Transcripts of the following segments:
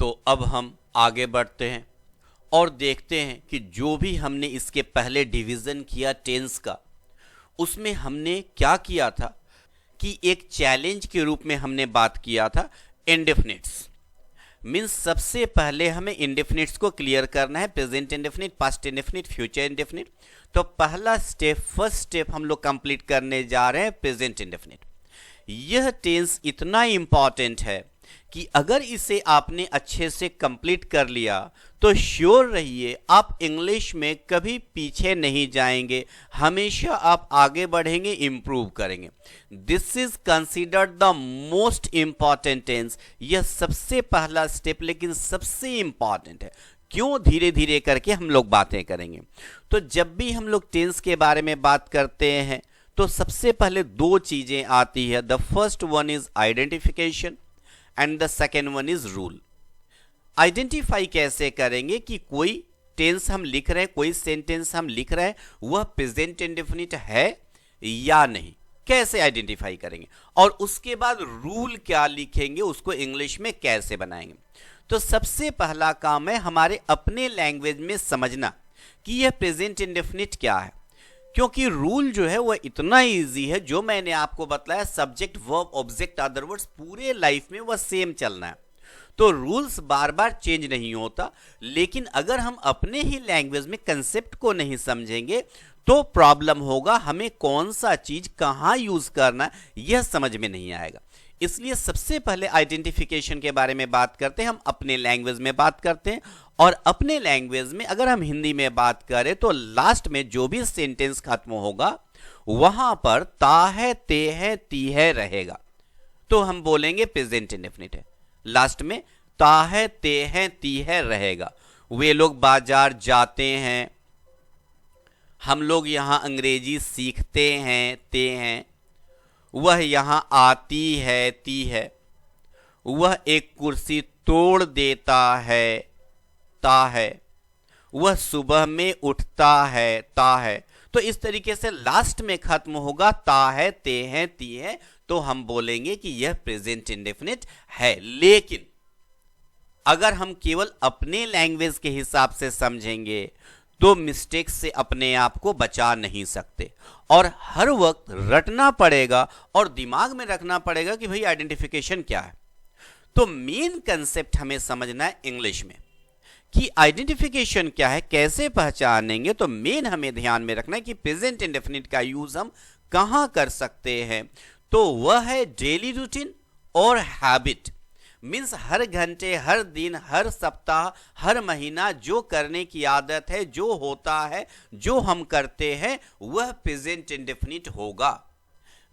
तो अब हम आगे बढ़ते हैं और देखते हैं कि जो भी हमने इसके पहले डिवीज़न किया टेंस का, उसमें हमने क्या किया था कि एक चैलेंज के रूप में हमने बात किया था इंडेफिनिट्स। मीन्स सबसे पहले हमें इंडेफिनिट्स को क्लियर करना है, present indefinite, past indefinite, future indefinite. तो पहला स्टेप, फर्स्ट स्टेप हम लोग कंप्लीट करने जा रहे हैं प्रेजेंट इंडेफिनिट। यह टेंस इतना इंपॉर्टेंट है कि अगर इसे आपने अच्छे से कंप्लीट कर लिया तो श्योर रहिए आप इंग्लिश में कभी पीछे नहीं जाएंगे, हमेशा आप आगे बढ़ेंगे, इंप्रूव करेंगे। This is considered the most important tense. यह सबसे पहला स्टेप लेकिन सबसे इंपॉर्टेंट है। क्यों? धीरे धीरे करके हम लोग बातें करेंगे। तो जब भी हम लोग टेंस के बारे में बात करते हैं तो सबसे पहले दो चीजें आती है। The first one is identification and the second one is rule. Identify कैसे करेंगे कि कोई टेंस हम लिख रहे हैं, कोई सेंटेंस हम लिख रहे हैं, वह प्रेजेंट इंडेफिनिट है या नहीं, कैसे आइडेंटिफाई करेंगे, और उसके बाद रूल क्या लिखेंगे, उसको इंग्लिश में कैसे बनाएंगे। तो सबसे पहला काम है हमारे अपने लैंग्वेज में समझना कि यह प्रेजेंट इंडेफिनिट क्या है, क्योंकि रूल जो है वह इतना इजी है। जो मैंने आपको बताया subject verb object other words पूरे लाइफ में वह सेम चलना है, तो रूल्स बार बार चेंज नहीं होता। लेकिन अगर हम अपने ही लैंग्वेज में कंसेप्ट को नहीं समझेंगे तो प्रॉब्लम होगा, हमें कौन सा चीज कहां यूज करना है यह समझ में नहीं आएगा। इसलिए सबसे पहले आइडेंटिफिकेशन के बारे में बात करते हैं, हम अपने लैंग्वेज में बात करते हैं। और अपने लैंग्वेज में अगर हम हिंदी में बात करें तो लास्ट में जो भी सेंटेंस खत्म होगा वहां पर ता है, ते है, ती है रहेगा, तो हम बोलेंगे प्रेजेंट इंडेफिनिट है। लास्ट में ता है, ते है, ती है रहेगा। वे लोग बाजार जाते हैं, हम लोग यहां अंग्रेजी सीखते हैं, ते हैं। वह यहां आती है, ती है। वह एक कुर्सी तोड़ देता है, ता है। वह सुबह में उठता है, ता है। तो इस तरीके से लास्ट में खत्म होगा ता है, ते है, ती है, तो हम बोलेंगे कि यह प्रेजेंट इंडेफिनिट है। लेकिन अगर हम केवल अपने लैंग्वेज के हिसाब से समझेंगे तो मिस्टेक से अपने आप को बचा नहीं सकते, और हर वक्त रटना पड़ेगा और दिमाग में रखना पड़ेगा कि भाई आइडेंटिफिकेशन क्या है। तो मेन कंसेप्ट हमें समझना है इंग्लिश में कि आइडेंटिफिकेशन क्या है, कैसे पहचानेंगे। तो मेन हमें ध्यान में रखना है कि प्रेजेंट इंडेफिनिट का यूज हम कहां कर सकते हैं, तो वह है डेली रूटीन और हैबिट। मीन्स हर घंटे, हर दिन, हर सप्ताह, हर महीना जो करने की आदत है, जो होता है, जो हम करते हैं, वह प्रेजेंट इंडेफिनिट होगा।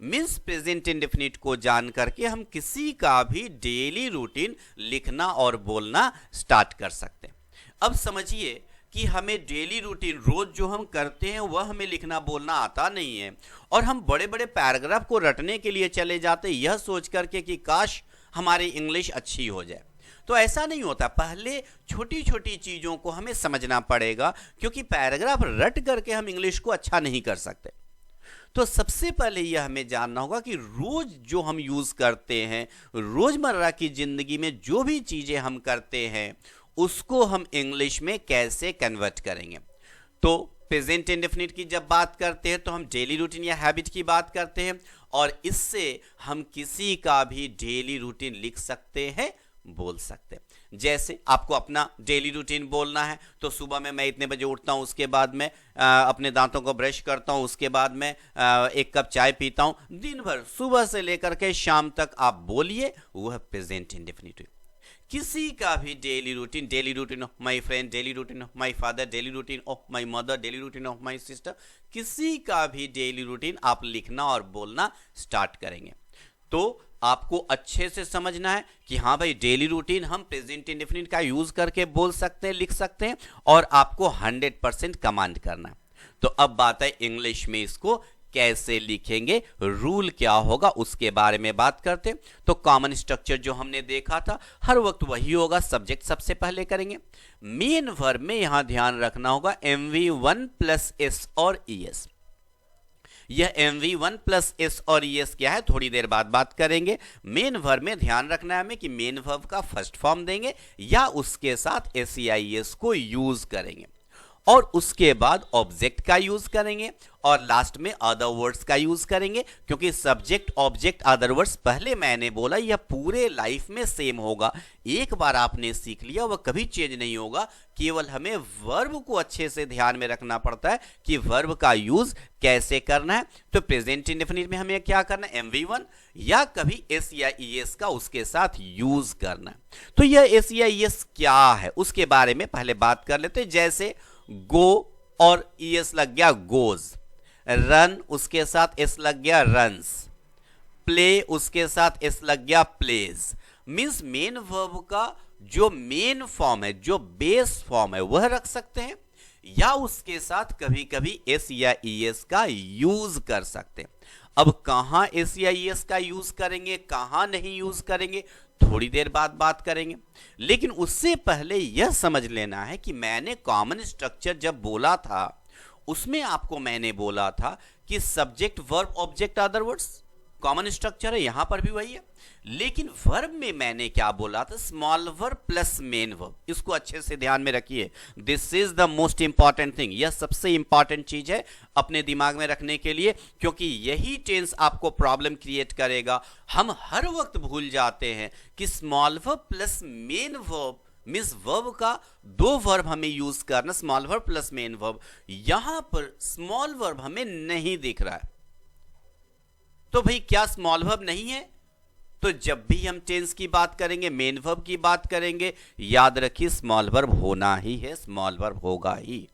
मीन्स प्रेजेंट इंडेफिनिट को जान करके हम किसी का भी डेली रूटीन लिखना और बोलना स्टार्ट कर सकते हैं। अब समझिए कि हमें डेली रूटीन रोज जो हम करते हैं वह हमें लिखना बोलना आता नहीं है, और हम बड़े बड़े पैराग्राफ को रटने के लिए चले जाते यह सोच करके कि काश हमारी इंग्लिश अच्छी हो जाए। तो ऐसा नहीं होता, पहले छोटी छोटी चीजों को हमें समझना पड़ेगा, क्योंकि पैराग्राफ रट करके हम इंग्लिश को अच्छा नहीं कर सकते। तो सबसे पहले यह हमें जानना होगा कि रोज जो हम यूज करते हैं, रोजमर्रा की जिंदगी में जो भी चीजें हम करते हैं उसको हम इंग्लिश में कैसे कन्वर्ट करेंगे। तो प्रेजेंट इंडेफिनिट की जब बात करते हैं तो हम डेली रूटीन या हैबिट की बात करते हैं, और इससे हम किसी का भी डेली रूटीन लिख सकते हैं, बोल सकते हैं। जैसे आपको अपना डेली रूटीन बोलना है तो सुबह में मैं इतने बजे उठता हूं, उसके बाद मैं अपने दांतों को ब्रश करता हूं, उसके बाद मैं एक कप चाय पीता हूं। दिन भर सुबह से लेकर के शाम तक आप बोलिए, वह प्रेजेंट इंडेफिनिट। किसी का भी daily routine of my friend, daily routine of my father, daily routine of my mother, daily routine of my sister, किसी का भी डेली रूटीन आप लिखना और बोलना स्टार्ट करेंगे तो आपको अच्छे से समझना है कि हाँ भाई डेली रूटीन हम प्रेजेंट इंडेफिनिट का यूज करके बोल सकते हैं, लिख सकते हैं, और आपको 100% कमांड करना है। तो अब बात है इंग्लिश में इसको कैसे लिखेंगे, रूल क्या होगा, उसके बारे में बात करते हैं। तो कॉमन स्ट्रक्चर जो हमने देखा था हर वक्त वही होगा, सब्जेक्ट सबसे पहले करेंगे। मेन वर्ब में यहां ध्यान रखना होगा MV1 प्लस S और ES। यह MV1 प्लस एस और ES क्या है, थोड़ी देर बाद बात करेंगे। मेन वर्ब में ध्यान रखना है हमें कि मेन वर्ब का फर्स्ट फॉर्म देंगे या उसके साथ SEIS को यूज करेंगे, और उसके बाद ऑब्जेक्ट का यूज करेंगे, और लास्ट में अदर वर्ड्स का यूज करेंगे। क्योंकि सब्जेक्ट ऑब्जेक्ट अदर वर्ड्स पहले मैंने बोला यह पूरे लाइफ में सेम होगा, एक बार आपने सीख लिया वह कभी चेंज नहीं होगा। केवल हमें वर्ब को अच्छे से ध्यान में रखना पड़ता है कि वर्ब का यूज कैसे करना है। तो प्रेजेंट इंडेफिनिट में हमें क्या करना है, MV1 या कभी S या ES का उसके साथ यूज करना है। तो यह S या ES क्या है उसके बारे में पहले बात कर लेते हैं। जैसे गो और ES लग गया गोज, रन उसके साथ S लग गया रन्स, प्ले उसके साथ S लग गया प्लेज। मींस मेन वर्ब का जो मेन फॉर्म है, जो बेस फॉर्म है, वह रख सकते हैं या उसके साथ कभी कभी S या ES का यूज कर सकते हैं। अब कहां S या ES का यूज करेंगे, कहां नहीं यूज करेंगे, थोड़ी देर बाद बात करेंगे। लेकिन उससे पहले यह समझ लेना है कि मैंने कॉमन स्ट्रक्चर जब बोला था उसमें आपको मैंने बोला था कि subject verb object other words common structure है, यहां पर भी वही है। लेकिन वर्ब में मैंने क्या बोला था, small verb plus main verb. इसको अच्छे से ध्यान में रखिए, this is the most important thing. यह सबसे इंपॉर्टेंट चीज है अपने दिमाग में रखने के लिए, क्योंकि यही टेंस आपको प्रॉब्लम क्रिएट करेगा। हम हर वक्त भूल जाते हैं कि small verb plus main verb means verb का दो वर्ब हमें यूज करना, small verb plus main verb. यहां पर स्मॉल वर्ब हमें नहीं दिख रहा है, तो भाई क्या स्मॉल वर्ब नहीं है? तो जब भी हम टेंस की बात करेंगे, मेन वर्ब की बात करेंगे, याद रखिए स्मॉल वर्ब होना ही है, स्मॉल वर्ब होगा ही।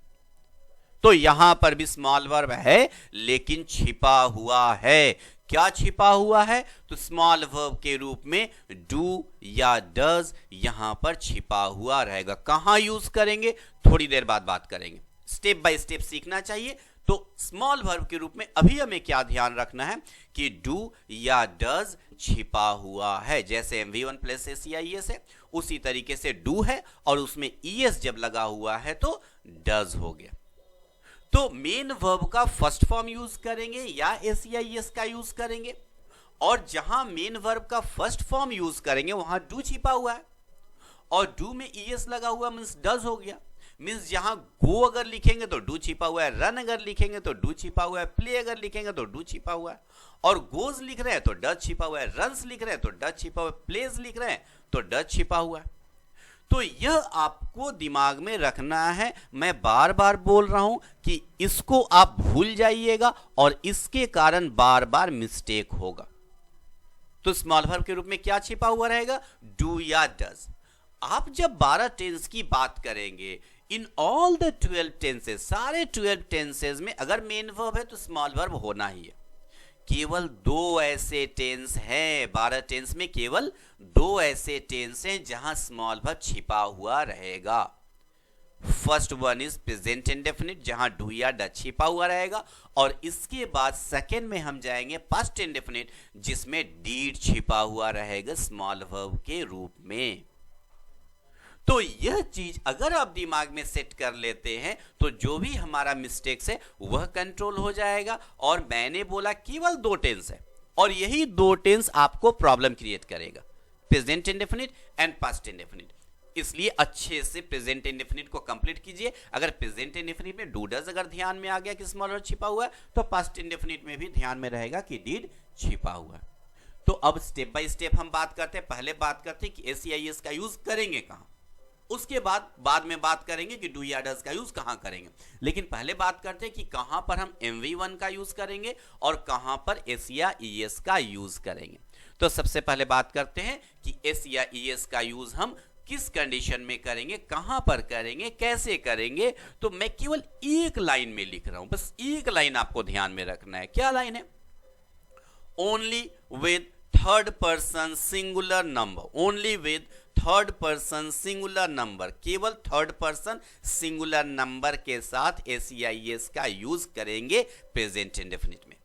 तो यहां पर भी स्मॉल वर्ब है लेकिन छिपा हुआ है। क्या छिपा हुआ है? तो स्मॉल वर्ब के रूप में डू या डज यहां पर छिपा हुआ रहेगा। कहां यूज करेंगे, थोड़ी देर बाद बात करेंगे, स्टेप बाय स्टेप सीखना चाहिए। तो स्मॉल वर्ब के रूप में अभी हमें क्या ध्यान रखना है कि डू या डज छिपा हुआ है। जैसे MV1 प्लस S या ES है, उसी तरीके से डू है और उसमें ES जब लगा हुआ है तो डज हो गया। तो मेन वर्ब का फर्स्ट फॉर्म यूज करेंगे या S या ES का यूज करेंगे, और जहां मेन वर्ब का फर्स्ट फॉर्म यूज करेंगे वहां डू छिपा हुआ है, और डू में ES लगा हुआ मींस डज हो गया। मींस जहां गो अगर लिखेंगे तो डू छिपा हुआ है, रन अगर लिखेंगे तो डू छिपा हुआ है, प्ले अगर लिखेंगे तो डू छिपा हुआ है, और गोज लिख रहे हैं तो डज छिपा हुआ है, रन्स लिख रहे हैं तो डज छिपा हुआ है, प्लेज लिख रहे हैं तो डज छिपा हुआ है। तो यह आपको दिमाग में रखना है। मैं बार बार बोल रहा हूं कि इसको आप भूल जाइएगा और इसके कारण बार बार मिस्टेक होगा। तो स्मॉल वर्ब के रूप में क्या छिपा हुआ रहेगा, डू या डज। आप जब 12 टेंस की बात करेंगे, इन ऑल द 12 टेंसेस, सारे 12 टेंसेस में अगर मेन वर्ब है तो स्मॉल वर्ब होना ही है। केवल दो ऐसे टेंस हैं, 12 टेंस में केवल दो ऐसे टेंस हैं जहां स्मॉल वर्ब छिपा हुआ रहेगा। First one is present indefinite जहां डू या डज छिपा हुआ रहेगा, और इसके बाद सेकेंड में हम जाएंगे पास्ट इंडेफिनिट जिसमें डीड छिपा हुआ रहेगा स्मॉल वर्ब के रूप में। तो यह चीज अगर आप दिमाग में सेट कर लेते हैं तो जो भी हमारा मिस्टेक्स है वह कंट्रोल हो जाएगा। और मैंने बोला केवल दो टेंस है और यही दो टेंस आपको प्रॉब्लम क्रिएट करेगा, present indefinite and past indefinite. इसलिए अच्छे से प्रेजेंट इंडेफिनिट को कंप्लीट कीजिए। अगर प्रेजेंट इंडेफिनिट में डू डज अगर ध्यान में आ गया कि स्मॉल वर्ब छिपा हुआ है, तो पास्ट इंडेफिनिट में भी ध्यान में रहेगा कि डिड छिपा हुआ है। तो अब स्टेप बाय स्टेप हम बात करते हैं। पहले बात करते हैं कि S या ES का यूज करेंगे कहां, उसके बाद में बात करेंगे कि डू या डज का यूज कहां करेंगे। लेकिन पहले बात करते हैं कि कहां पर हम MV1 का यूज करेंगे और कहां पर S या ES का यूज करेंगे। तो सबसे पहले बात करते हैं कि S या ES का यूज हम किस कंडीशन में करेंगे, कहां पर करेंगे, कैसे करेंगे। तो मैं केवल एक लाइन में लिख रहा हूं, बस एक लाइन आपको ध्यान में रखना है। क्या लाइन है, only with third person singular number, only with third person singular number, केवल थर्ड पर्सन सिंगुलर नंबर के साथ S या ES का यूज करेंगे प्रेजेंट इंडेफिनिट में।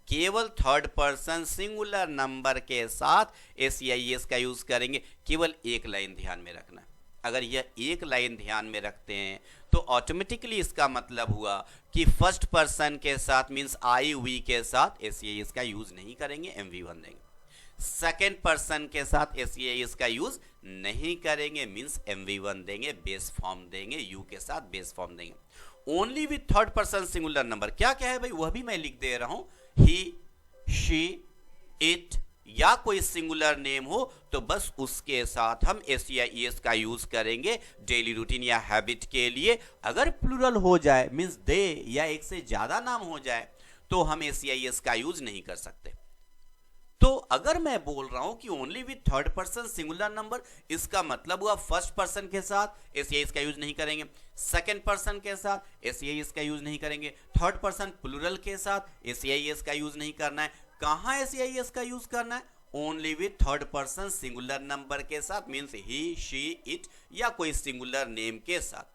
केवल थर्ड पर्सन सिंगुलर नंबर के साथ S या ES का यूज करेंगे। केवल एक लाइन ध्यान में रखना। अगर यह एक लाइन ध्यान में रखते हैं तो ऑटोमेटिकली इसका मतलब हुआ कि फर्स्ट पर्सन के साथ मीन्स आई वी के साथ एस का यूज नहीं करेंगे, MV1 देंगे। सेकेंड पर्सन के साथ एस का यूज नहीं करेंगे मीन्स MV1 देंगे, बेस फॉर्म देंगे, यू के साथ बेस फॉर्म देंगे। Only with third person singular number क्या क्या है भाई, वह भी मैं लिख दे रहा हूं, ही, शी, इट या कोई सिंगुलर नेम हो तो बस उसके साथ हम एस या ईएस का यूज करेंगे डेली रूटीन या हैबिट के लिए। अगर प्लूरल हो जाए मीन्स दे या एक से ज्यादा नाम हो जाए तो हम एस या ईएस का यूज नहीं कर सकते। तो अगर मैं बोल रहा हूं कि only with third person singular number, इसका मतलब हुआ फर्स्ट पर्सन के साथ एस या ईएस का यूज नहीं करेंगे, सेकंड पर्सन के साथ एस या ईएस का यूज नहीं करेंगे, थर्ड पर्सन प्लूरल के साथ एस या ईएस का यूज नहीं करना है। कहां एस या ईएस का यूज करना है, only with third person singular number के साथ मीन्स ही, शी, इट या कोई सिंगुलर नेम के साथ।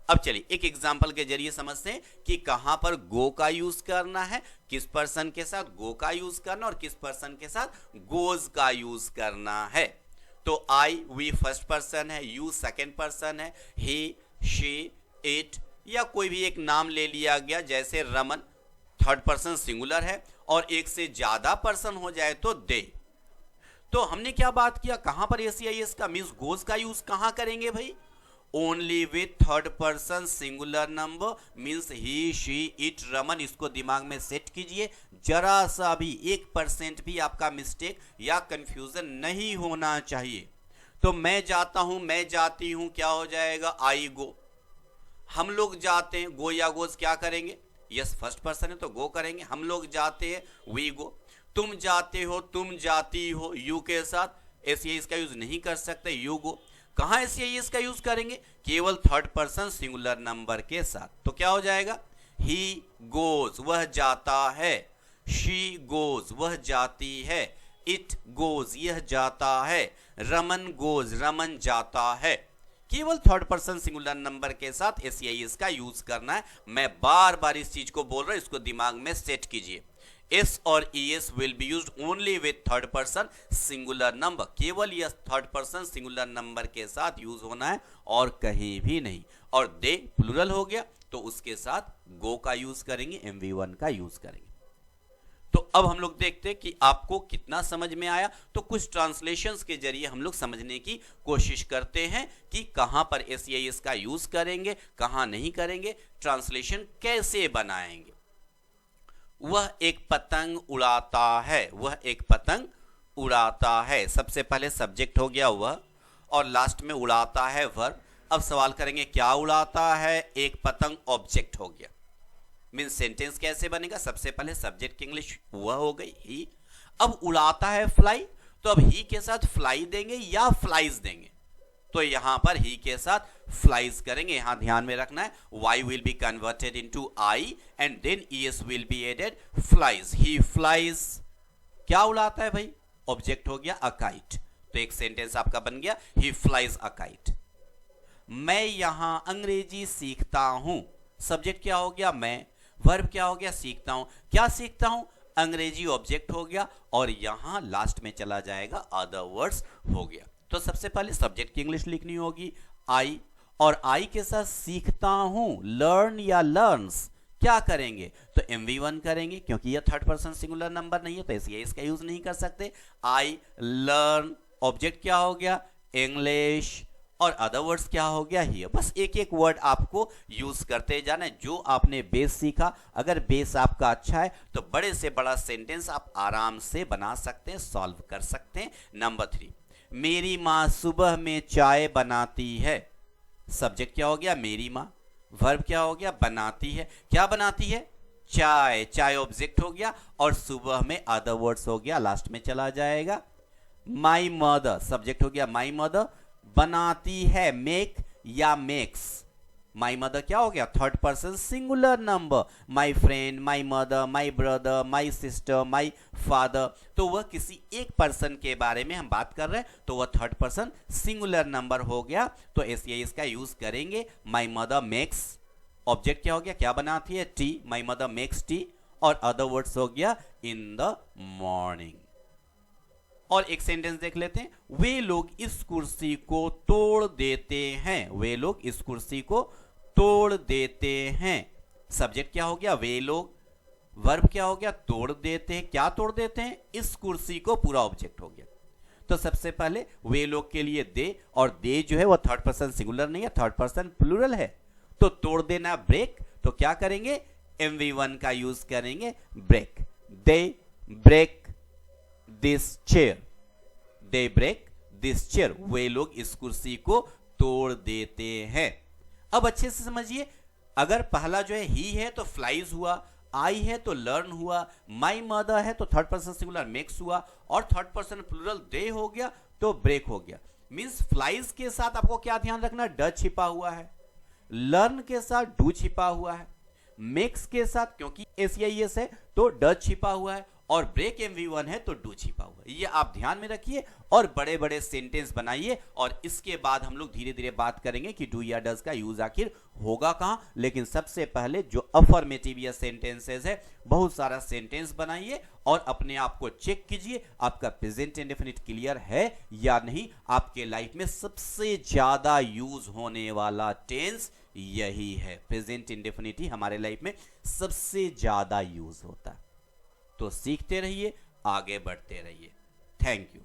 अब चलिए एक एग्जांपल के जरिए समझते हैं कि कहां पर गो का यूज करना है, किस पर्सन के साथ गो का यूज करना और किस पर्सन के साथ गोज का यूज करना है। तो आई वी फर्स्ट पर्सन है, यू सेकंड पर्सन है, ही, शी, इट या कोई भी एक नाम ले लिया गया, जैसे रमन थर्ड पर्सन सिंगुलर है और एक से ज्यादा पर्सन हो जाए तो दे। तो हमने क्या बात किया, कहां पर एस या ईएस का मीन्स गोज का यूज कहां करेंगे भाई, only with third person singular number means he, she, it, Raman. इसको दिमाग में सेट कीजिए, जरा सा भी 1% भी आपका मिस्टेक या कंफ्यूजन नहीं होना चाहिए। तो मैं जाता हूं, मैं जाती हूं, क्या हो जाएगा, आई गो। हम लोग जाते हैं, गो या गोज क्या करेंगे, यस फर्स्ट पर्सन है तो गो करेंगे, हम लोग जाते हैं, वी गो। तुम जाते हो, तुम जाती हो, यू के साथ एस या ईएस का यूज नहीं कर सकते, यू गो। कहां एस या ईएस का यूज करेंगे, केवल थर्ड पर्सन सिंगुलर नंबर के साथ। तो क्या हो जाएगा, ही गोज वह जाता है, शी गोज वह जाती है, इट गोज यह जाता है, रमन गोज रमन जाता है। केवल थर्ड पर्सन सिंगुलर नंबर के साथ एस या ईएस का यूज करना है। मैं बार बार इस चीज को बोल रहा हूं, इसको दिमाग में सेट कीजिए। एस और ES will be used only with third person singular number, केवल यह थर्ड पर्सन सिंगुलर नंबर के साथ यूज होना है और कहीं भी नहीं। और दे प्लूरल हो गया तो उसके साथ गो का यूज करेंगे, MV1 का यूज करेंगे। तो अब हम लोग देखते हैं कि आपको कितना समझ में आया। तो कुछ ट्रांसलेशंस के जरिए हम लोग समझने की कोशिश करते हैं कि कहां पर एस या ईएस का यूज करेंगे, कहां नहीं करेंगे, ट्रांसलेशन कैसे बनाएंगे। वह एक पतंग उड़ाता है, वह एक पतंग उड़ाता है। सबसे पहले सब्जेक्ट हो गया वह और लास्ट में उड़ाता है वर्ब। अब सवाल करेंगे क्या उड़ाता है, एक पतंग ऑब्जेक्ट हो गया। मीन सेंटेंस कैसे बनेगा, सबसे पहले सब्जेक्ट की इंग्लिश वह हो गई ही। अब उड़ाता है फ्लाई, तो अब ही के साथ फ्लाई देंगे या फ्लाइज देंगे, तो यहां पर ही के साथ फ्लाइज करेंगे। यहां ध्यान में रखना है y will be converted into I and then es will be added flies, he flies। क्या उड़ाता है भाई, ऑब्जेक्ट हो गया अ काइट, तो एक सेंटेंस आपका बन गया he flies a kite। मैं यहां अंग्रेजी सीखता हूं, सब्जेक्ट क्या हो गया मैं, वर्ब क्या हो गया सीखता हूं। क्या सीखता हूं, अंग्रेजी ऑब्जेक्ट हो गया और यहां लास्ट में चला जाएगा अदर वर्ड्स हो गया। तो सबसे पहले सब्जेक्ट की इंग्लिश लिखनी होगी आई, और आई के साथ सीखता हूं लर्न या लर्न्स क्या करेंगे, तो MV1 करेंगे क्योंकि यह थर्ड पर्सन सिंगुलर नंबर नहीं है तो इसलिए इसका यूज नहीं कर सकते। आई लर्न, ऑब्जेक्ट क्या हो गया इंग्लिश, और अदर वर्ड्स क्या हो गया हियर। बस एक एक वर्ड आपको यूज करते जाना है। जो आपने बेस सीखा, अगर बेस आपका अच्छा है तो बड़े से बड़ा सेंटेंस आप आराम से बना सकते हैं, सॉल्व कर सकते हैं। नंबर 3, मेरी माँ सुबह में चाय बनाती है, सब्जेक्ट क्या हो गया मेरी माँ, वर्ब क्या हो गया बनाती है। क्या बनाती है, चाय, चाय ऑब्जेक्ट हो गया और सुबह में अदर वर्ड्स हो गया, लास्ट में चला जाएगा। माई मदर, सब्जेक्ट हो गया माई मदर, बनाती है मेक या मेक्स। माई मदर क्या हो गया third person singular number, my friend, my mother, my brother, my sister, my father. तो वह किसी एक पर्सन के बारे में हम बात कर रहे हैं तो वह थर्ड पर्सन सिंगुलर नंबर हो गया, तो इसलिए इसका यूज करेंगे। माई मदर मेक्स, ऑब्जेक्ट क्या हो गया क्या बनाती है T, my mother makes T, और अदर वर्ड्स हो गया इन द मॉर्निंग। और एक सेंटेंस देख लेते हैं, वे लोग इस कुर्सी को तोड़ देते हैं। वे लोग इस कुर्सी को तोड़ देते हैं। सब्जेक्ट क्या हो गया? वे लोग। वर्ब क्या हो गया? तोड़ देते हैं। क्या तोड़ देते हैं? इस कुर्सी को। पूरा ऑब्जेक्ट हो गया। तो सबसे पहले वे लोग के लिए दे, और दे जो है वो थर्ड पर्सन सिंगुलर नहीं है, थर्ड पर्सन प्लूरल है। तो तोड़ देना ब्रेक, तो क्या करेंगे? MV1 का यूज करेंगे, break. They break this chair. They break this chair. वे लोग इस कुर्सी को तोड़ देते हैं। अब अच्छे से समझिए, अगर पहला जो है ही है तो फ्लाइज हुआ, आई है तो लर्न हुआ, माई मदर है तो थर्ड पर्सन सिंगुलर मेक्स हुआ, और थर्ड पर्सन प्लूरल दे हो गया तो ब्रेक हो गया। मींस फ्लाइज के साथ आपको क्या ध्यान रखना? ड छिपा हुआ है। लर्न के साथ डू छिपा हुआ है। मेक्स के साथ क्योंकि एसीआईएस है तो ड छिपा हुआ है, और ब्रेक MV1 है तो डू छिपा हुआ है। ये आप ध्यान में रखिए और बड़े बड़े सेंटेंस बनाइए, और इसके बाद हम लोग धीरे धीरे बात करेंगे कि डू या डज का यूज आखिर होगा कहां। लेकिन सबसे पहले जो अफर्मेटिव या सेंटेंसेस है, बहुत सारा सेंटेंस बनाइए और अपने आप को चेक कीजिए आपका प्रेजेंट इंडेफिनिट क्लियर है या नहीं। आपके लाइफ में सबसे ज्यादा यूज होने वाला टेंस यही है। प्रेजेंट इंडेफिनिट ही हमारे लाइफ में सबसे ज्यादा यूज होता है। तो सीखते रहिए, आगे बढ़ते रहिए। Thank you.